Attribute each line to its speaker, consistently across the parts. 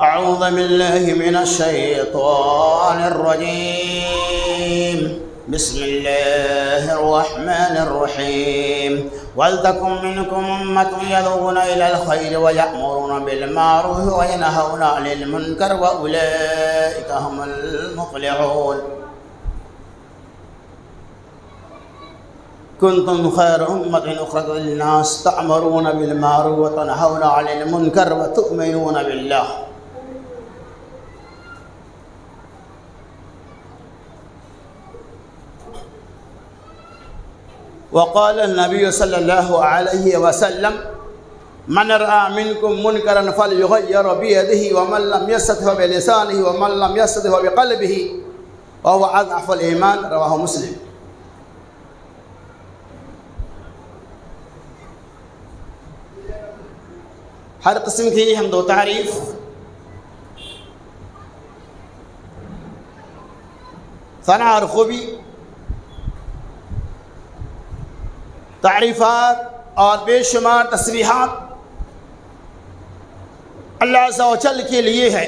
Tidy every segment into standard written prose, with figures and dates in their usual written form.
Speaker 1: أعوذ بالله من الشيطان الرجيم. بسم الله الرحمن الرحيم. ولتكن منكم أمة يدعون إلى الخير ويأمرون بالمعروف وينهون عن المنكر وأولئك هم المفلحون. كنتم خير أمة أخرجت للناس تأمرون بالمعروف وتنهون عن المنكر وتؤمنون بالله. وقال النبي صلى الله عليه وسلم: من رأى منكم منكرا فليغير بيده ومن لم يستطع بلسانه ومن لم يستطع بقلبه وهو أضعف الإيمان. رواه مسلم. ہر قسم کی حمد و تعریف ثنا اور خوبی، تعریفات اور بے شمار تسبیحات اللہ عز و جل کے لیے ہے،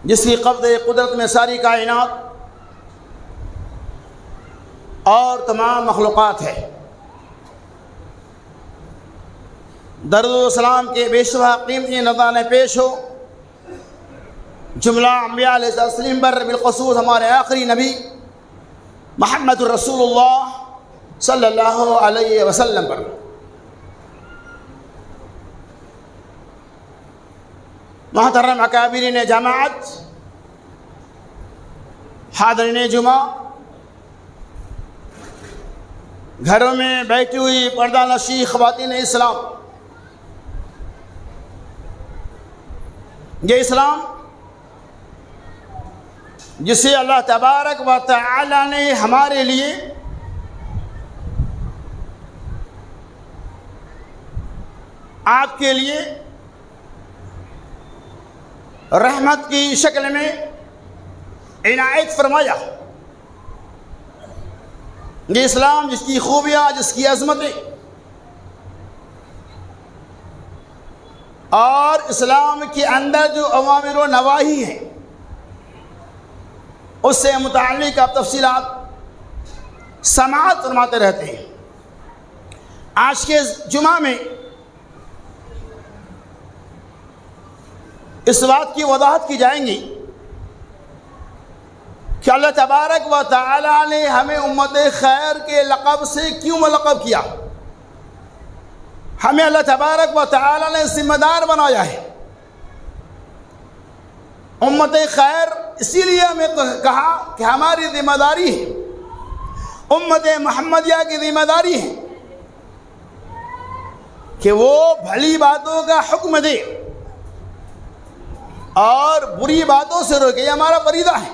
Speaker 1: جس کی قبض قدرت میں ساری کائنات اور تمام مخلوقات ہے۔ درود و سلام کے بے شبہ قیمتی نذرانے پیش ہو جملہ انبیاء علیہ السلام پر، بالخصوص ہمارے آخری نبی محمد رسول اللہ صلی اللہ علیہ وسلم پر۔ محترم اکابرین جماعت، حاضرین جمعہ، گھروں میں بیٹھی ہوئی پردہ نشی خواتین اسلام، یہ اسلام جسے اللہ تبارک و تعالی نے ہمارے لیے آپ کے لیے رحمت کی شکل میں عنایت فرمایا، یہ اسلام جس کی خوبیاں، جس کی عظمتیں اور اسلام کے اندر جو اوامر و نواہی ہیں اس سے متعلق آپ تفصیلات سماعت فرماتے رہتے ہیں۔ آج کے جمعہ میں اس بات کی وضاحت کی جائیں گی کہ اللہ تبارک و تعالی نے ہمیں امت خیر کے لقب سے کیوں ملقب کیا۔ ہمیں اللہ تبارک و تعالی نے ذمہ دار بنایا ہے۔ امت خیر اسی لیے ہمیں کہا کہ ہماری ذمہ داری ہے، امت محمدیہ کی ذمہ داری ہے کہ وہ بھلی باتوں کا حکم دے اور بری باتوں سے روکے، یہ ہمارا فریضہ ہے۔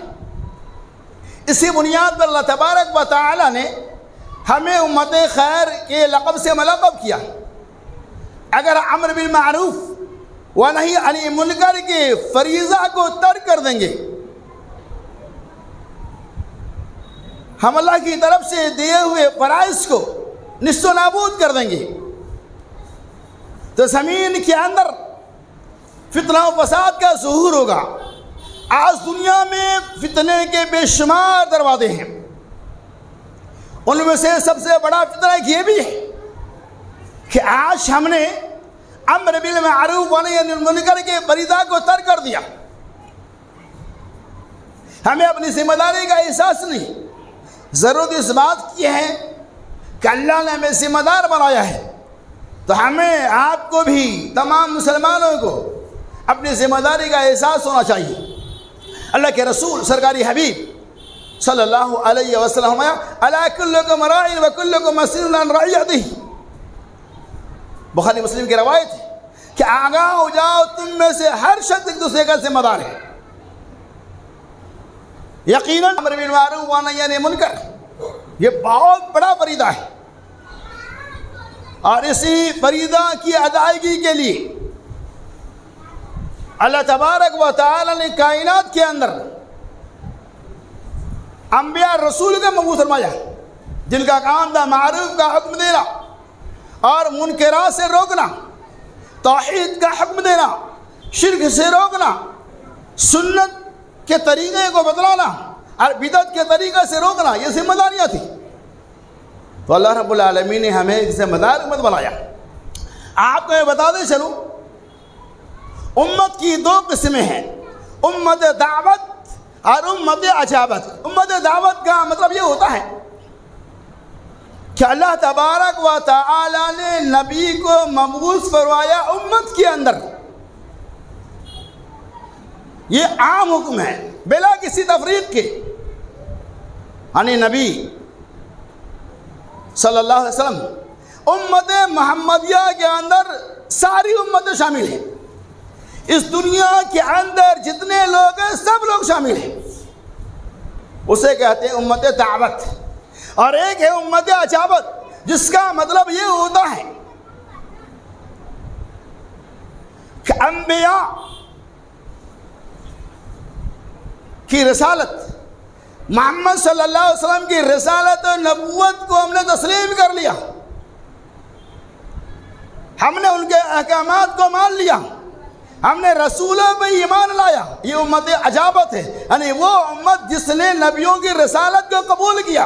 Speaker 1: اسی بنیاد پر اللہ تبارک و تعالی نے ہمیں امت خیر کے لقب سے ملقب کیا۔ اگر امر بالمعروف و نہی عن المنکر کے فریضہ کو ترک کر دیں گے، ہم اللہ کی طرف سے دیے ہوئے فرائض کو نصف و نابود کر دیں گے، تو زمین کے اندر فتنہ و فساد کا ظہور ہوگا۔ آج دنیا میں فتنے کے بے شمار دروازے ہیں، ان میں سے سب سے بڑا فتنہ یہ بھی ہے کہ آج ہم نے امر بالمعروف و نہی عن المنکر کے فریضہ کو ترک کر دیا۔ ہمیں اپنی ذمہ داری کا احساس نہیں۔ ضرورت اس بات کی ہے کہ اللہ نے ہمیں ذمہ دار بنایا ہے، تو ہمیں آپ کو بھی، تمام مسلمانوں کو اپنی ذمہ داری کا احساس ہونا چاہیے۔ اللہ کے رسول سرکاری حبیب صلی اللہ علیہ وسلم الا کلکم راع و کلکم مسئول عن رعیتہ، بخاری مسلم کی روایت ہے کہ آگاہ ہو جاؤ، تم میں سے ہر شخص ایک دوسرے کا ذمہ دار ہے۔ یقیناً امر بالمعروف و نہی عن المنکر یہ بہت بڑا فریضہ ہے، اور اسی فریضہ کی ادائیگی کے لیے اللہ تبارک و تعالی نے کائنات کے اندر انبیاء رسول کا مبعوث فرمایا، جن کا کام تھا معروف کا حکم دینا اور منکرات سے روکنا، توحید کا حکم دینا، شرک سے روکنا، سنت کے طریقے کو بدلانا اور بدعت کے طریقے سے روکنا، یہ ذمہ داریاں تھیں۔ تو اللہ رب العالمین نے ہمیں ایک ذمہ دار امت بنایا۔ آپ کو میں بتا دیں چلوں، امت کی دو قسمیں ہیں، امت دعوت اور امت اجابت۔ امت دعوت کا مطلب یہ ہوتا ہے کہ اللہ تبارک و تعالی نے نبی کو مبعوث فرمایا امت کے اندر، یہ عام حکم ہے بلا کسی تفریق کے، یعنی نبی صلی اللہ علیہ وسلم امت محمدیہ کے اندر ساری امتیں شامل ہیں، اس دنیا کے اندر جتنے لوگ ہیں سب لوگ شامل ہیں، اسے کہتے ہیں امت دعوت۔ اور ایک ہے امت اجابت، جس کا مطلب یہ ہوتا ہے کہ انبیاء کی رسالت، محمد صلی اللہ علیہ وسلم کی رسالت و نبوت کو ہم نے تسلیم کر لیا، ہم نے ان کے احکامات کو مان لیا، ہم نے رسولوں پہ ایمان لایا، یہ امت اجابت ہے، یعنی وہ امت جس نے نبیوں کی رسالت کو قبول کیا۔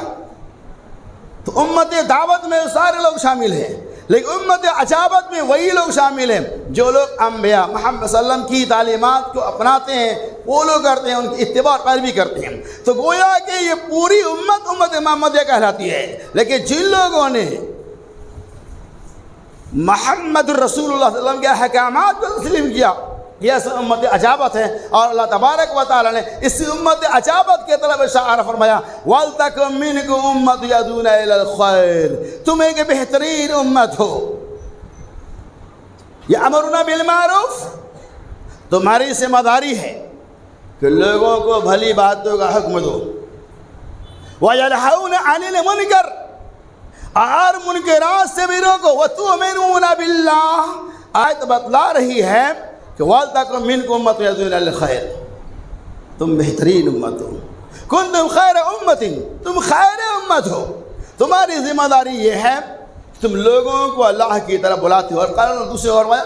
Speaker 1: تو امت دعوت میں سارے لوگ شامل ہیں، لیکن امت اجابت میں وہی لوگ شامل ہیں جو لوگ انبیاء محمد صلی اللہ علیہ وسلم کی تعلیمات کو اپناتے ہیں، فالو کرتے ہیں، ان کی اتباع اور پیروی کرتے ہیں۔ تو گویا کہ یہ پوری امت محمدیہ کہلاتی ہے، لیکن جن لوگوں نے محمد رسول اللہ صلی اللہ علیہ وسلم کے احکامات کو تسلیم کیا، یہ امت اجابت ہے۔ اور اللہ تبارک و تعالی نے اس امت اجابت کے طرف اشارہ فرمایا، وَلْتَكُن مِّنْكُمْ أُمَّةٌ يَدْعُونَ إِلَى الْخَيْرِ، تم ایک بہترین امت ہو، یأمرون بالمعروف، تمہاری ذمہ داری ہے کہ لوگوں کو بھلی باتوں کا حکم دو، وَيَنْهَوْنَ عَنِ الْمُنْكَرِ، اور منکرات سے بھی روکو، وَتُؤْمِنُونَ بِاللَّهِ، آیت بتلا رہی ہے کہ وَلْتَكُن مِّنْكُمْ أُمَّةٌ يَدْعُونَ إِلَى الْخَيْرِ، تم بہترین امت ہو، کنتم خیر امت، تم خیر امت ہو، تمہاری ذمہ داری یہ ہے کہ تم لوگوں کو اللہ کی طرف بلاتے ہو۔ اور قرآن دوسرے اور فرمایا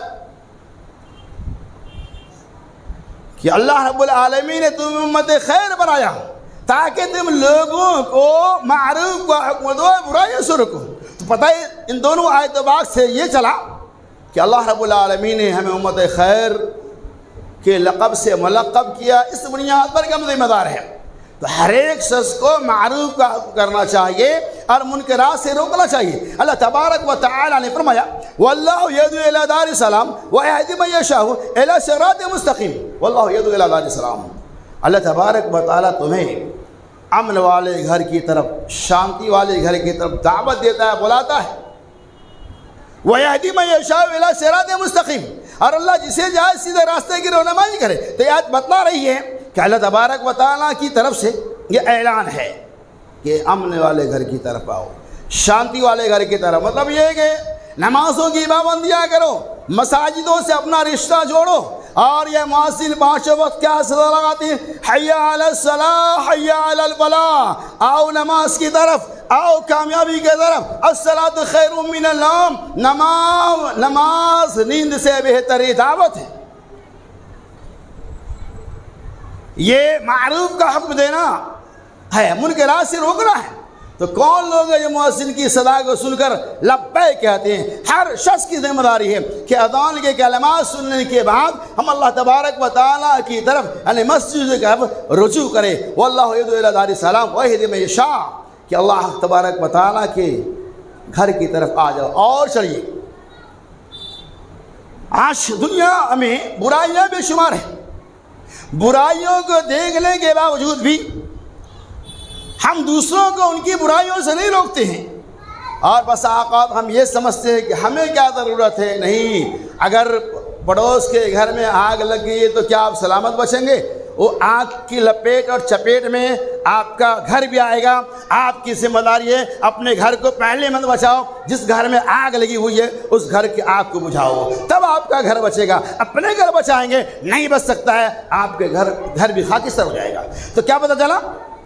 Speaker 1: کہ اللہ رب العالمین نے تم امت خیر بنایا تاکہ تم لوگوں کو معروف کا حکم دو، برائیوں سے رکو۔ تو پتہ ہے ان دونوں آیت پاک سے یہ چلا کہ اللہ رب العالمین نے ہمیں امت خیر کے لقب سے ملقب کیا، اس بنیاد پر کہ ہم ذمہ دار ہیں۔ تو ہر ایک شخص کو معروف کا حکم کرنا چاہیے اور منکرات سے روکنا چاہیے۔ اللہ تبارک و تعالی نے فرمایا، واللہ یدعو الی دار السلام ویہدی من یشاء الی صراط مستقیم، واللہ یدعو الی دار السلام۔ اللہ تبارک و تعالی تمہیں امن والے گھر کی طرف، شانتی والے گھر کی طرف دعوت دیتا ہے، بلاتا ہے۔ وَيَهْدِي مَن يَشَاءُ إِلَىٰ صِرَاطٍ مُسْتَقِيمٍ، اور اللہ جسے جائے سیدھے راستے کی رہنمائی کرے۔ تو یہ آیت بتلا رہی ہے کہ اللہ تبارک و تعالیٰ کی طرف سے یہ اعلان ہے کہ امن والے گھر کی طرف آؤ، شانتی والے گھر کی طرف۔ مطلب یہ ہے کہ نمازوں کی پابندیاں کرو، مساجدوں سے اپنا رشتہ جوڑو، اور یہ مؤذن 5 وقت کیا صدا لگاتے ہیں، حی علی الصلاۃ حی علی الفلاح، آؤ نماز کی طرف، آؤ کامیابی کی طرف، الصلاۃ خیر من النوم، نماز نیند سے بہتری دعوت ہے۔ یہ معروف کا حکم دینا ہے، منکرات سے روکنا ہے۔ تو کون لوگ ہیں جو مؤذن کی صدا کو سن کر لبیک کہتے ہیں؟ ہر شخص کی ذمہ داری ہے کہ اذان کے کلمات سننے کے بعد ہم اللہ تبارک و تعالیٰ کی طرف یعنی مسجد کی طرف رجوع کرے۔ واللہ یدعو الی دار السلام ویہدی من یشاء، کہ اللہ تبارک و تعالیٰ کے گھر کی طرف آ جاؤ۔ اور چلیے، آج دنیا میں برائیاں بے شمار ہیں، برائیوں کو دیکھنے کے باوجود بھی ہم دوسروں کو ان کی برائیوں سے نہیں روکتے ہیں، اور بس اوقات ہم یہ سمجھتے ہیں کہ ہمیں کیا ضرورت ہے۔ نہیں، اگر پڑوس کے گھر میں آگ لگ گئی ہے تو کیا آپ سلامت بچیں گے؟ وہ آگ کی لپیٹ اور چپیٹ میں آپ کا گھر بھی آئے گا۔ آپ کی ذمہ داری ہے اپنے گھر کو پہلے مت بچاؤ، جس گھر میں آگ لگی ہوئی ہے اس گھر کی آگ کو بجھاؤ، تب آپ کا گھر بچے گا۔ اپنے گھر بچائیں گے نہیں بچ سکتا ہے، آپ کے گھر بھی خاکستر ہو جائے گا۔ تو کیا پتہ چلا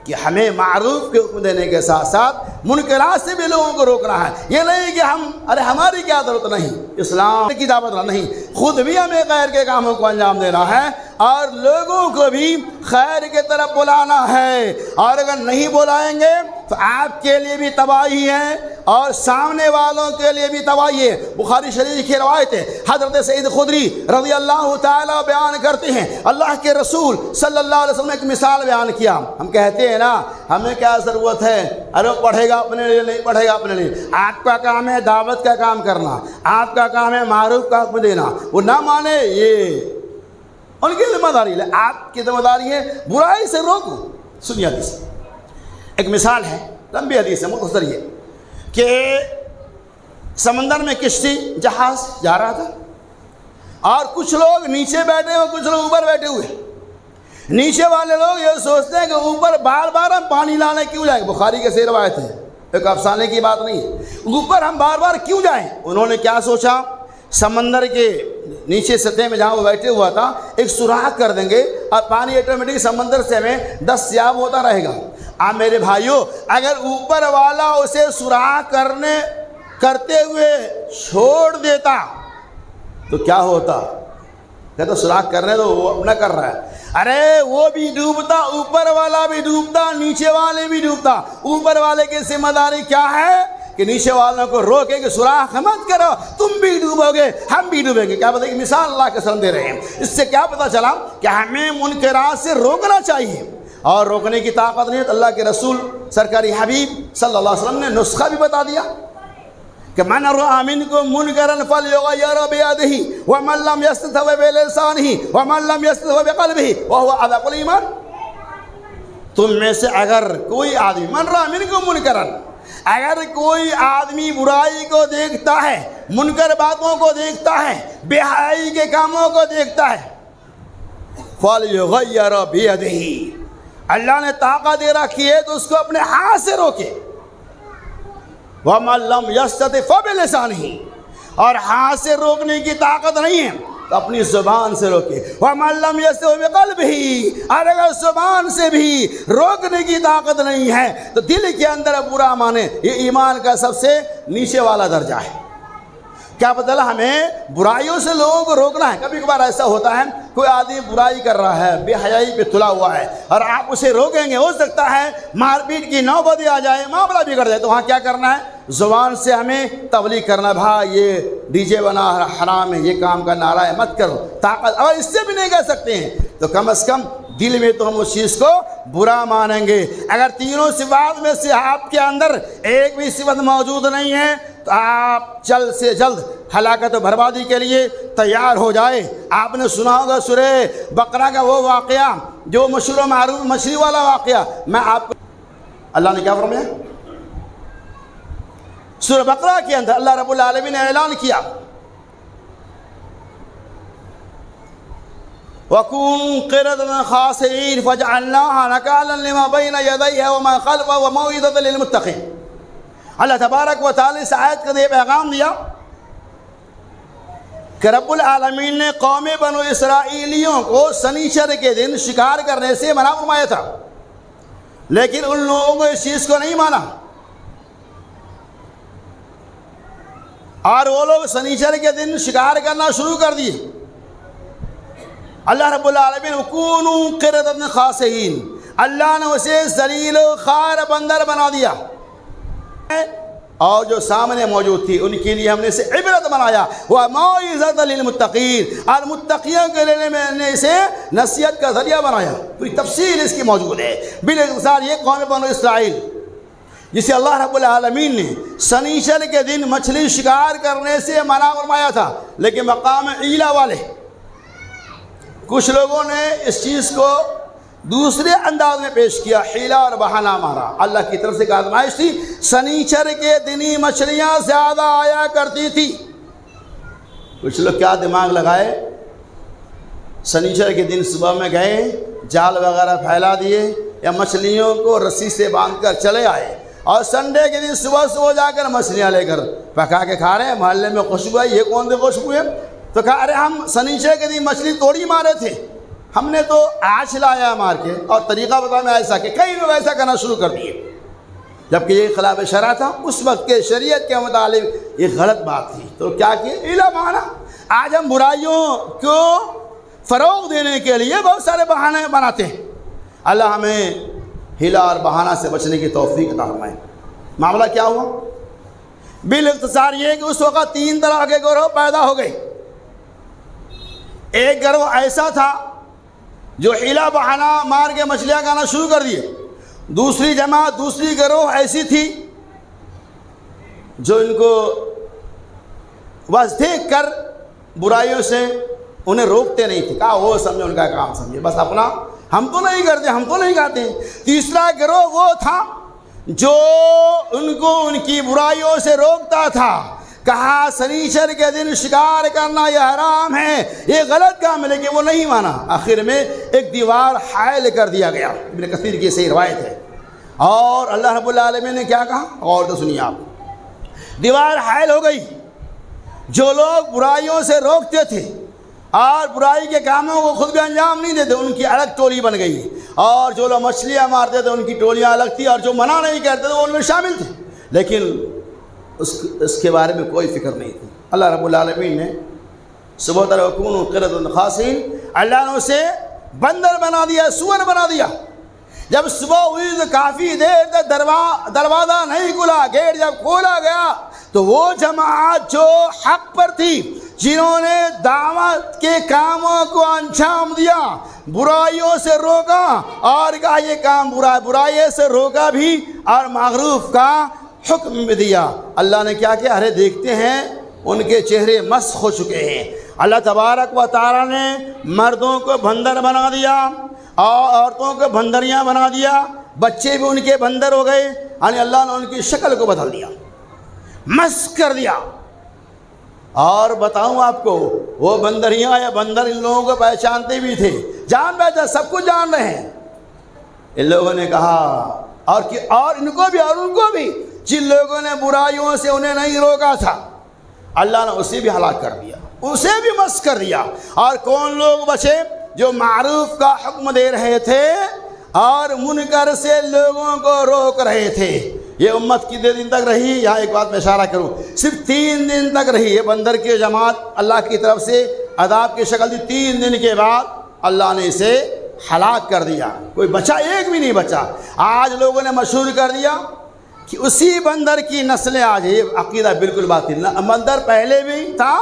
Speaker 1: کہ ہمیں معروف کے حکم دینے کے ساتھ ساتھ منکرات سے بھی لوگوں کو روکنا ہے. یہ نہیں کہ ہماری کیا ضرورت نہیں, اسلام کی دعوت نہیں, خود بھی ہمیں خیر کے کاموں کو انجام دینا ہے اور لوگوں کو بھی خیر کی طرف بلانا ہے. اور اگر نہیں بلائیں گے تو آپ کے لیے بھی تباہی ہے اور سامنے والوں کے لیے بھی تباہی ہے. بخاری شریف کی روایت ہے, حضرت سعید خدری رضی اللہ تعالیٰ بیان کرتے ہیں, اللہ کے رسول صلی اللہ علیہ وسلم نے ایک مثال بیان کیا. ہم کہتے ہیں نا ہمیں کیا ضرورت ہے, ارے پڑھے گا اپنے لیے, نہیں پڑھے گا اپنے لیے. آپ کا کام ہے دعوت کا کام کرنا, آپ کا کام ہے معروف کا حکم دینا. وہ نہ مانے یہ ان کی ذمہ داری ہے, آپ کی ذمہ داری ہے برائی سے روکو. سنیے حدیث, ایک مثال ہے, لمبی حدیث ہے, مختصر یہ کہ سمندر میں کشتی جہاز جا رہا تھا اور کچھ لوگ نیچے بیٹھے ہوئے, کچھ لوگ اوپر بیٹھے ہوئے. نیچے والے لوگ یہ سوچتے ہیں کہ اوپر بار بار ہم پانی لانے کیوں جائیں. بخاری کے سے روایت ہے, ایک افسانے کی بات نہیں ہے, اوپر ہم بار بار کیوں جائیں. انہوں نے کیا سوچا, سمندر کے نیچے سطح میں جہاں وہ بیٹھے ہوا تھا ایک سوراخ کر دیں گے اور پانی آٹومیٹک سمندر سے ہمیں دستیاب ہوتا رہے گا. آپ میرے بھائیوں, اگر اوپر والا اسے سوراخ کرتے ہوئے چھوڑ دیتا تو کیا ہوتا. کہتا سوراخ کرنے تو وہ اپنا کر رہا ہے, ارے وہ بھی ڈوبتا, اوپر والا بھی ڈوبتا, نیچے والے بھی ڈوبتا. اوپر والے کی ذمہ داری کیا ہے کہ نیچے والوں کو روکے کہ سوراخ مت کرو, تم بھی ڈوبو گے ہم بھی ڈوبیں گے. کیا پتہ, ایک مثال اللہ کے سامنے دے رہے ہیں. اس سے کیا پتہ چلا کہ ہمیں منکرات سے روکنا چاہیے اور روکنے کی طاقت نہیں ہے. اللہ کے رسول سرکاری حبیب صلی اللہ علیہ وسلم نے نسخہ بھی بتا دیا کہ من رأى منكم منكرا فليغيره بيده ومن لم يستطع بلسانه ومن لم يستطع بقلبه وهو أضعف الإيمان. تم میں سے اگر کوئی آدمی, من رأى منكم منكرا, اگر کوئی آدمی برائی کو دیکھتا ہے, منکر باتوں کو دیکھتا ہے, بے حیائی کے کاموں کو دیکھتا ہے, فليغيره بيده, اللہ نے طاقت دے رکھی ہے تو اس کو اپنے ہاتھ سے روکے. وَمَن لَّمْ يَسْتَطِعْ فَبِلِسَانِهِ, اور ہاتھ سے روکنے کی طاقت نہیں ہے تو اپنی زبان سے روکے. وَمَن لَّمْ يَسْتَطِعْ بِقَلْبِهِ, اور اگر زبان سے بھی روکنے کی طاقت نہیں ہے تو دل کے اندر برا مانے. یہ ایمان کا سب سے نیچے والا درجہ ہے. کیا پتہ ہمیں برائیوں سے لوگوں کو روکنا ہے. کبھی کبھار ایسا ہوتا ہے کوئی آدمی برائی کر رہا ہے, بے حیائی پہ تلا ہوا ہے, اور آپ اسے روکیں گے, ہو سکتا ہے مار پیٹ کی نوبت آ جائے, معاملہ بگڑ جائے. تو وہاں کیا کرنا ہے, زبان سے ہمیں تبلیغ کرنا, بھائی یہ ڈی جے بنا حرام ہے, یہ کام کا نعرہ ہے, مت کرو. طاقت اور اس سے بھی نہیں کہہ سکتے ہیں تو کم از کم دل میں تو ہم اس چیز کو برا مانیں گے. اگر تینوں صفات میں سے آپ کے اندر ایک بھی صفت موجود نہیں ہے تو آپ جلد سے جلد ہلاکت و بربادی کے لیے تیار ہو جائے. آپ نے سنا ہوگا سورہ بقرہ کا وہ واقعہ جو مشہور و معروف مچھلی والا واقعہ. میں آپ کو اللہ نے کیا فرمایا سورہ بقرہ کے اندر, اللہ رب العالمین نے اعلان کیا وَكُنْ قِرَدًا خَاسِئِينَ فَجَعَلْنَاهَا نَكَالًا لِمَا بَيْنَ يَدَيْهَا وَمَا خَلْفَهَا وَمَوْعِظَةً لِلْمُتَّقِينَ. اللہ تبارک و تعالی اس آیت کا یہ پیغام دیا کہ رب العالمین نے قوم بنو اسرائیلیوں کو سنیچر کے دن شکار کرنے سے منع فرمایا تھا, لیکن ان لوگوں کو اس چیز کو نہیں مانا اور وہ لوگ سنیچر کے دن شکار کرنا شروع کر دیے. اللہ رب العالمین وَكُونُوا قِرَدًا خَاسِئِينَ, اللہ نے اسے ذلیل و خوار بندر بنا دیا, اور جو سامنے موجود تھی ان کے لیے ہم نے اسے عبرت بنایا. وَمَوْعِظَةً لِلْمُتَّقِينَ, اور متقیوں کے لیے میں نے اسے نصیحت کا ذریعہ بنایا. پوری تفصیل اس کی موجود ہے. بالاختصار یہ قوم بنو اسرائیل جسے اللہ رب العالمین نے سنیچر کے دن مچھلی شکار کرنے سے منع فرمایا تھا, لیکن مقام عیلا والے کچھ لوگوں نے اس چیز کو دوسرے انداز میں پیش کیا, حیلہ اور بہانہ مارا. اللہ کی طرف سے ایک آزمائش تھی. سنیچر کے دنی مچھلیاں زیادہ آیا کرتی تھی. کچھ لوگ کیا دماغ لگائے, سنیچر کے دن صبح میں گئے, جال وغیرہ پھیلا دیے یا مچھلیوں کو رسی سے باندھ کر چلے آئے, اور سنڈے کے دن صبح صبح جا کر مچھلیاں لے کر پکا کے کھا رہے ہیں. محلے میں خوشبو آئی, یہ کون سی خوشبو ہے؟ تو کہا ارے ہم سنیچر کے دن مچھلی توڑی مارے تھے, ہم نے تو آج لایا مار کے, اور طریقہ بتا میں ایسا کہ کئی لوگ ایسا کرنا شروع کر دیے. جبکہ یہ خلاف شرع تھا اس وقت کے شریعت کے مطابق یہ غلط بات تھی. تو کیا کہ ہیلا بہانہ. آج ہم برائیوں کو فروغ دینے کے لیے بہت سارے بہانے بناتے ہیں. اللہ ہمیں ہیلا اور بہانہ سے بچنے کی توفیق عطا فرمائے. معاملہ کیا ہوا؟ بالاختصار یہ کہ اس وقت 3 طرح کے گروہ پیدا ہو گئے. ایک گروہ ایسا تھا جو ہیلا بہانہ مار کے مچھلیاں کھانا شروع کر دیے. دوسری جماعت، دوسری گروہ ایسی تھی جو ان کو بس دیکھ کر برائیوں سے انہیں روکتے نہیں تھے. کہا وہ سمجھے، ان کا کام سمجھے، بس اپنا ہم تو نہیں کرتے، ہم تو نہیں کھاتے. تیسرا گروہ وہ تھا جو ان کو ان کی برائیوں سے روکتا تھا. کہا سنیچر کے دن شکار کرنا یہ حرام ہے، یہ غلط کام ہے، لیکن وہ نہیں مانا. آخر میں ایک دیوار حائل کر دیا گیا. ابن کثیر کی صحیح روایت ہے. اور اللہ رب العالمین نے کیا کہا اور تو سنیے آپ. دیوار حائل ہو گئی. جو لوگ برائیوں سے روکتے تھے اور برائی کے کاموں کو خود بھی انجام نہیں دیتے ان کی الگ ٹولی بن گئی. اور جو لوگ مچھلیاں مارتے تھے ان کی ٹولیاں الگ تھی، اور جو منع نہیں کرتے تھے وہ ان میں شامل تھے. لیکن اس کے بارے میں کوئی فکر نہیں تھی. اللہ رب العالمین نے صبح تر وکون قردۃ خاسئین، اللہ نے اسے بندر بنا دیا، سور بنا دیا. جب صبح ہوئی تو کافی دیر تک دروازہ نہیں کھلا. گیٹ جب کھولا گیا تو وہ جماعت جو حق پر تھی، جنہوں نے دعوت کے کاموں کو انجام دیا، برائیوں سے روکا اور کہا یہ کام برا ہے، برائیوں سے روکا بھی اور معروف کا حکم بھی دیا. اللہ نے کیا کیا؟ ارے دیکھتے ہیں ان کے چہرے مسخ ہو چکے ہیں. اللہ تبارک و تعالیٰ نے مردوں کو بندر بنا دیا اور عورتوں کو بندریاں بنا دیا. بچے بھی ان کے بندر ہو گئے. یعنی اللہ نے ان کی شکل کو بدل دیا، مسخ کر دیا. اور بتاؤں آپ کو، وہ بندریاں یا بندر ان لوگوں کو پہچانتے بھی تھے، جان پہچان سب کچھ جان رہے ہیں. ان لوگوں نے کہا اور ان کو بھی اور ان کو بھی، جن لوگوں نے برائیوں سے انہیں نہیں روکا تھا، اللہ نے اسے بھی ہلاک کر دیا، اسے بھی مسخ کر دیا. اور کون لوگ بچے؟ جو معروف کا حکم دے رہے تھے اور منکر سے لوگوں کو روک رہے تھے. یہ امت کتنے دن تک رہی؟ یہاں ایک بات میں اشارہ کروں، صرف 3 دن تک رہی. یہ بندر کی جماعت اللہ کی طرف سے عذاب کی شکل دی. 3 دن کے بعد اللہ نے اسے ہلاک کر دیا. کوئی بچا، ایک بھی نہیں بچا. آج لوگوں نے مشہور کر دیا کہ اسی بندر کی نسلیں آج. یہ عقیدہ بالکل باطل. بندر پہلے بھی تھا،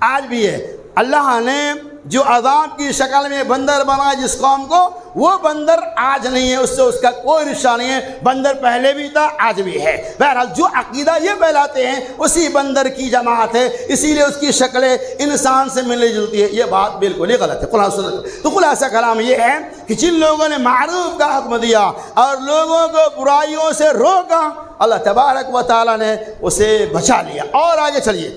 Speaker 1: آج بھی ہے. اللہ نے جو عذاب کی شکل میں بندر بنا جس قوم کو، وہ بندر آج نہیں ہے، اس سے اس کا کوئی رشتہ نہیں ہے. بندر پہلے بھی تھا، آج بھی ہے. بہرحال جو عقیدہ یہ پھیلاتے ہیں اسی بندر کی جماعت ہے، اسی لیے اس کی شکلیں انسان سے ملتی جلتی ہے. یہ بات بالکل ہی غلط ہے. تو خلاصہ کلام یہ ہے کہ جن لوگوں نے معروف کا حکم دیا اور لوگوں کو برائیوں سے روکا، اللہ تبارک و تعالیٰ نے اسے بچا لیا. اور آگے چلیے.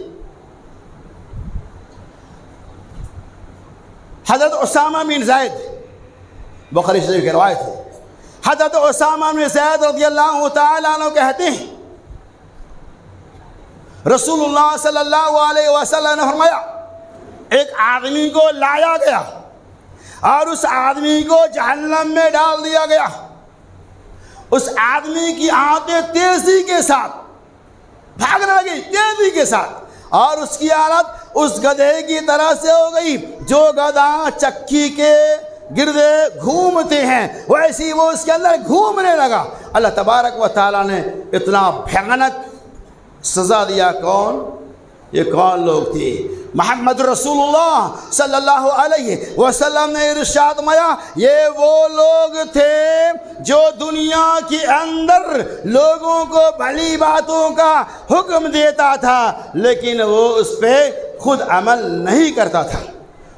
Speaker 1: حضرت اسامہ بن زید، بخاری شریف کی روایت ہے، حضرت اسامہ بن زید رضی اللہ تعالیٰ عنہ کہتے ہیں رسول اللہ صلی اللہ علیہ وسلم نے فرمایا ایک آدمی کو لایا گیا اور اس آدمی کو جہنم میں ڈال دیا گیا. اس آدمی کی آنتیں تیزی کے ساتھ بھاگنے لگی، تیزی کے ساتھ، اور اس کی حالت اس گدھے کی طرح سے ہو گئی جو گدھا چکی کے گردے گھومتے ہیں، ویسی وہ اس کے اندر گھومنے لگا. اللہ تبارک و تعالیٰ نے اتنا بھیانک سزا دیا. کون؟ یہ کون لوگ تھے؟ محمد رسول اللہ صلی اللہ علیہ وسلم نے ارشاد فرمایا یہ وہ لوگ تھے جو دنیا کے اندر لوگوں کو بھلی باتوں کا حکم دیتا تھا لیکن وہ اس پہ خود عمل نہیں کرتا تھا.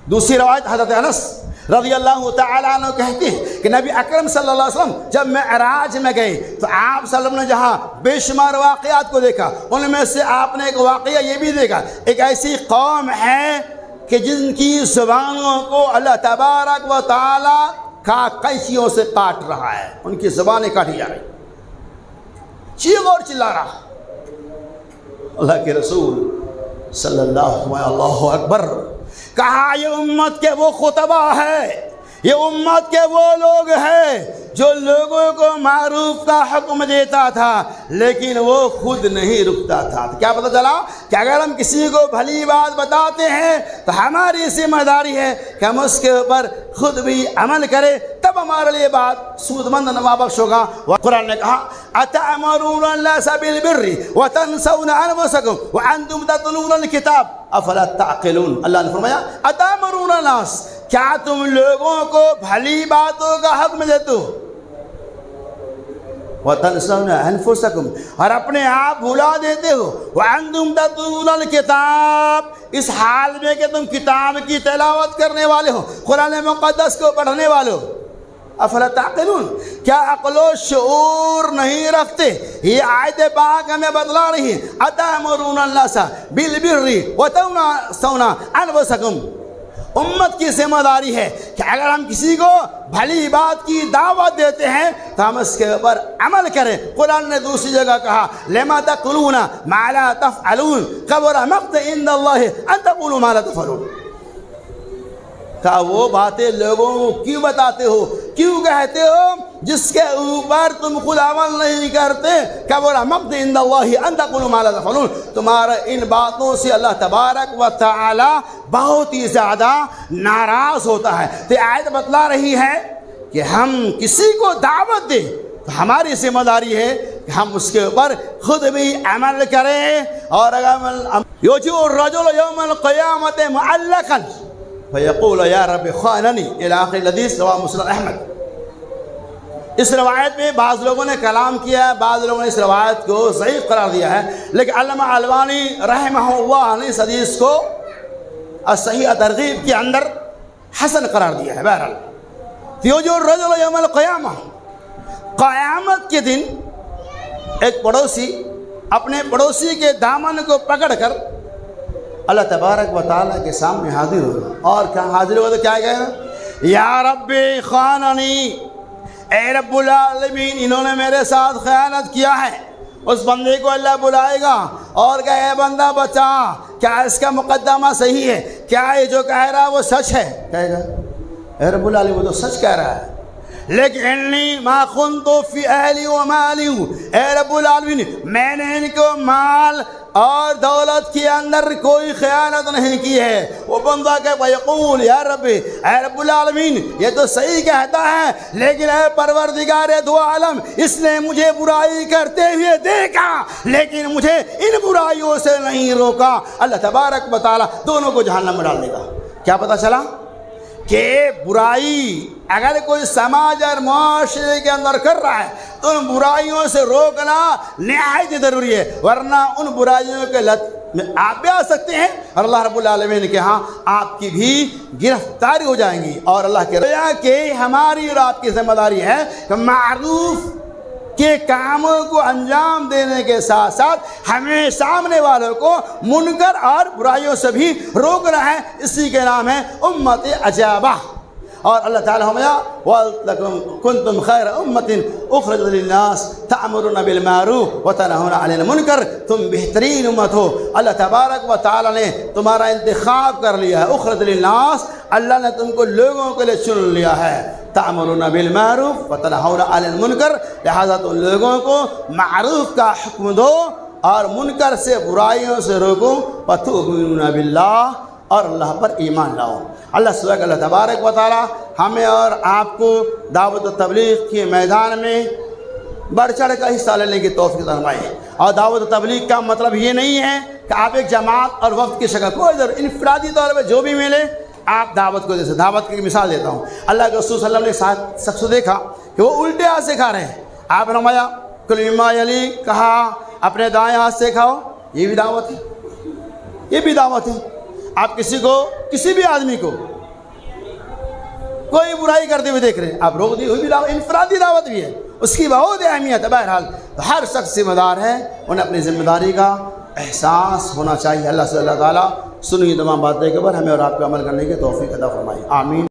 Speaker 1: دوسری روایت حضرت انس رضی اللہ تعالیٰ عنہ کہتے ہیں کہ نبی اکرم صلی اللہ علیہ وسلم جب معراج میں گئے تو آپ صلی اللہ علیہ وسلم نے جہاں بے شمار واقعات کو دیکھا، ان میں سے آپ نے ایک واقعہ یہ بھی دیکھا، ایک ایسی قوم ہے کہ جن کی زبانوں کو اللہ تبارک و تعالیٰ قیچیوں سے کاٹ رہا ہے، ان کی زبانیں کاٹی جا رہی، چیخ اور چلا رہا. اللہ کے رسول صلی اللہ اکبر کہا یہ امت کے وہ خطبہ ہے، یہ امت کے وہ لوگ ہیں جو لوگوں کو معروف کا حکم دیتا تھا لیکن وہ خود نہیں رکتا تھا۔ تو کیا پتہ چلا کہ اگر ہم کسی کو بھلی بات بتاتے ہیں تو ہماری ذمہ داری ہے کہ ہم اس کے اوپر خود بھی عمل کریں، تب ہمارے لیے بات سود مند نفع بخش ہوگا۔ قرآن نے کہا اتأمرون الناس بالبر وتنسون انفسکم وانتم تتلون الکتاب افلا تعقلون۔ اللہ نے فرمایا اتأمرون الناس، کیا تم لوگوں کو بھلی باتوں کا حکم دیتے ہو، وتنسون انفسکم، اور اپنے آپ بھلا دیتے ہو، وانتم تتلون الکتاب، اس حال میں کہ تم کتاب کی تلاوت کرنے والے ہو، قرآن مقدس کو پڑھنے والے ہو۔ افلا تعقلون، کیا عقل و شعور نہیں رکھتے؟ یہ آیت پاک ہمیں بتلا رہی ہے اتأمرون الناس بالبر وتنسون انفسکم۔ امت کی ذمہ داری ہے کہ اگر ہم کسی کو بھلی بات کی دعوت دیتے ہیں تو ہم اس کے اوپر عمل کریں۔ قرآن نے دوسری جگہ کہا لما تقولون ما لا تفعلون کبر مقتا عند اللہ ان تقولوا ما لا تفعلون۔ کہا وہ باتیں لوگوں کو کیوں بتاتے ہو، کیوں کہتے ہو جس کے اوپر تم خود عمل نہیں کرتے؟ کبر مقتا عند اللہ ان تقولوا ما لا تفعلون، تمہارا ان باتوں سے اللہ تبارک و تعالی بہت ہی زیادہ ناراض ہوتا ہے۔ تو آیت بتلا رہی ہے کہ ہم کسی کو دعوت دیں تو ہماری ذمہ داری ہے کہ ہم اس کے اوپر خود بھی عمل کریں۔ اور اگر یوجو الرجل یوم القیامت معلقا فیقول یا رب خاننی الی آخر الحدیث، رواہ مسلم احمد۔ اس روایت میں بعض لوگوں نے کلام کیا ہے، بعض لوگوں نے اس روایت کو ضعیف قرار دیا ہے، لیکن علامہ البانی رحمہ اللہ نے اس حدیث کو صحیح ترغیب کے اندر حسن قرار دیا ہے۔ بہرحال یوجو الرجل یوم القیامہ، قیامت کے دن ایک پڑوسی اپنے پڑوسی کے دامن کو پکڑ کر اللہ تبارک و تعالیٰ کے سامنے حاضر ہوگا، اور کیا حاضر ہوگا تو کیا کہے گا؟ یا رب خاننی، اے رب العالمین انہوں نے میرے ساتھ خیانت کیا ہے۔ اس بندے کو اللہ بلائے گا اور کہے اے بندہ بچا، کیا اس کا مقدمہ صحیح ہے؟ کیا یہ جو کہہ رہا ہے وہ سچ ہے؟ کہے گا اے رب العالمین وہ تو سچ کہہ رہا ہے، لیکن انی ما خنت فی اہلی و مالی، اے رب العالمین میں نے ان کو مال اور دولت کے اندر کوئی خیانت نہیں کی ہے۔ وہ بندہ کہ ویقول یا رب، اے رب العالمین یہ تو صحیح کہتا ہے، لیکن اے پروردگار دو عالم اس نے مجھے برائی کرتے ہوئے دیکھا لیکن مجھے ان برائیوں سے نہیں روکا۔ اللہ تبارک و تعالیٰ دونوں کو جہنم میں ڈال دے گا۔ کیا پتہ چلا کہ برائی اگر کوئی سماج اور معاشرے کے اندر کر رہا ہے تو ان برائیوں سے روکنا نہایت ضروری ہے، ورنہ ان برائیوں کے لت میں آپ بھی آ سکتے ہیں اور اللہ رب العالمین کے ہاں آپ کی بھی گرفتاری ہو جائیں گی۔ اور اللہ کے رضا کہ ہماری اور آپ کی ذمہ داری ہے کہ معروف کے کاموں کو انجام دینے کے ساتھ ساتھ ہمیں سامنے والوں کو منکر اور برائیوں سے بھی روکنا ہے۔ اسی کے نام ہے امت اجابہ۔ اور اللہ تعالیٰ ہمیں وَلَكُمْ كُنْتُمْ خَيْرَ أُمَّةٍ أُخْرِجَتْ لِلنَّاسِ تَأْمُرُونَ بِالْمَعْرُوفِ وَتَنْهُونَ عَنِ الْمُنْكَرِ، تم بہترین امت ہو۔ اللہ تبارک و تعالیٰ نے تمہارا انتخاب کر لیا ہے، اخرج للناس، اللہ نے تم کو لوگوں کے لیے چن لیا ہے۔ تأمرون بالمعروف وتنہون عن المنکر، لہذا تم لوگوں کو معروف کا حکم دو اور منکر سے برائیوں سے روکو۔ وتؤمنون باللہ، اور اللہ پر ایمان لاؤ۔ اللہ سبحانہ اللہ تبارک و تعالی ہمیں اور آپ کو دعوت و تبلیغ کے میدان میں بڑھ چڑھ کر حصہ لینے کی توفیق فرمائے۔ اور دعوت و تبلیغ کا مطلب یہ نہیں ہے کہ آپ ایک جماعت اور وقت کی شکل کو ادھر انفرادی طور پہ جو بھی ملے آپ دعوت کو جیسے دعوت کی مثال دیتا ہوں۔ اللہ کے رسول صلی اللہ علیہ وسلم نے شخص کو دیکھا کہ وہ الٹے ہاتھ سے کھا رہے ہیں، آپ نے فرمایا کل مما یلی، کہا اپنے دائیں ہاتھ سے کھاؤ، یہ بھی دعوت ہے، یہ بھی دعوت ہے۔ آپ کسی کو کسی بھی آدمی کو کوئی برائی کرتے ہوئے دیکھ رہے ہیں، آپ روک دی ہوئی بھی دعوت، انفرادی دعوت بھی ہے، اس کی بہت اہمیت ہے۔ بہرحال ہر شخص ذمہ دار ہے، انہیں اپنی ذمہ داری کا احساس ہونا چاہیے۔ اللہ سے اللہ تعالیٰ سنی تمام باتیں کے اوپر ہمیں اور آپ کو عمل کرنے کی توفیق عطا فرمائے، آمین۔